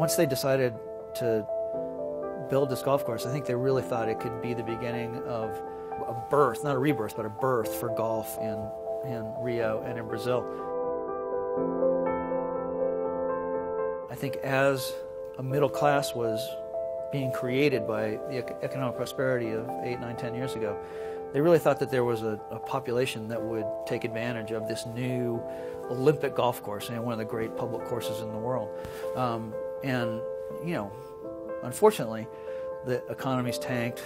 Once they decided to build this golf course, I think they really thought it could be the beginning of a birth, not a rebirth, but a birth for golf in Rio and in Brazil. I think as a middle class was being created by the economic prosperity of 8, 9, 10 years ago, they really thought that there was a population that would take advantage of this new Olympic golf course, and one of the great public courses in the world. And, you know, unfortunately, the economy's tanked,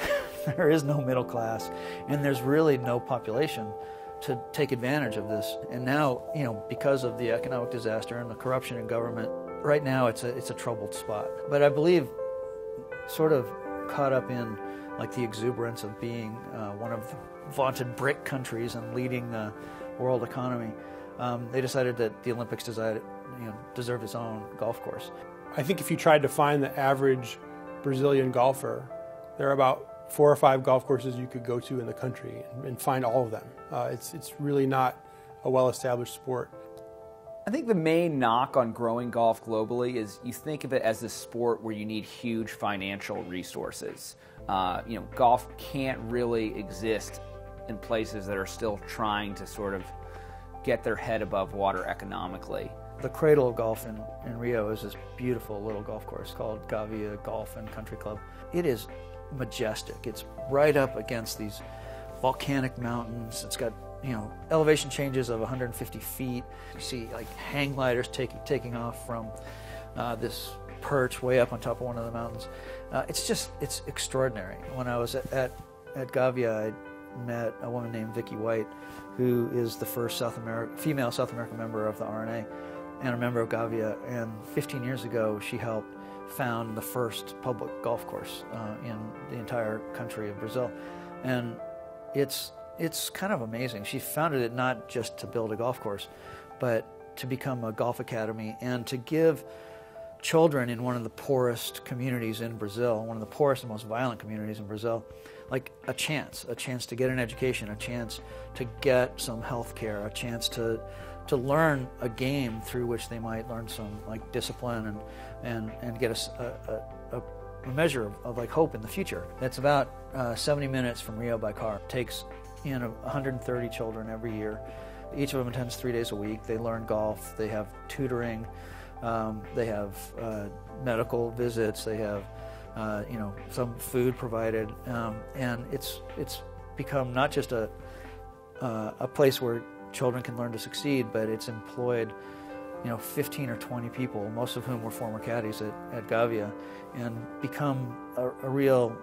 there is no middle class, and there's really no population to take advantage of this. And now, you know, because of the economic disaster and the corruption in government, right now it's a troubled spot. But I believe, sort of caught up in like the exuberance of being one of the vaunted BRIC countries and leading the world economy, they decided that the Olympics deserved its own golf course. I think if you tried to find the average Brazilian golfer, there are about 4 or 5 golf courses you could go to in the country and find all of them. It's really not a well-established sport. I think the main knock on growing golf globally is you think of it as a sport where you need huge financial resources. Golf can't really exist in places that are still trying to sort of get their head above water economically. The cradle of golf in Rio is this beautiful little golf course called Gavia Golf and Country Club. It is majestic. It's right up against these volcanic mountains. It's got, elevation changes of 150 feet. You see like hang gliders taking off from this perch way up on top of one of the mountains. It's extraordinary. When I was at Gavia, I met a woman named Vicky White, who is the first female South American member of the R&A and a member of Gavia. And 15 years ago, she helped found the first public golf course in the entire country of Brazil. And it's kind of amazing. She founded it not just to build a golf course, but to become a golf academy and to give children in one of the poorest communities in Brazil, one of the poorest and most violent communities in Brazil, like a chance to get an education, a chance to get some health care, a chance to learn a game through which they might learn some like discipline and get a measure of like hope in the future. That's about 70 minutes from Rio by car. It takes 130 children every year. Each of them attends 3 days a week. They learn golf. They have tutoring. They have medical visits. They have some food provided, and it's become not just a place where children can learn to succeed, but it's employed 15 or 20 people, most of whom were former caddies at Gavia, and become a real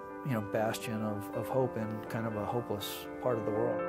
bastion of hope in kind of a hopeless part of the world.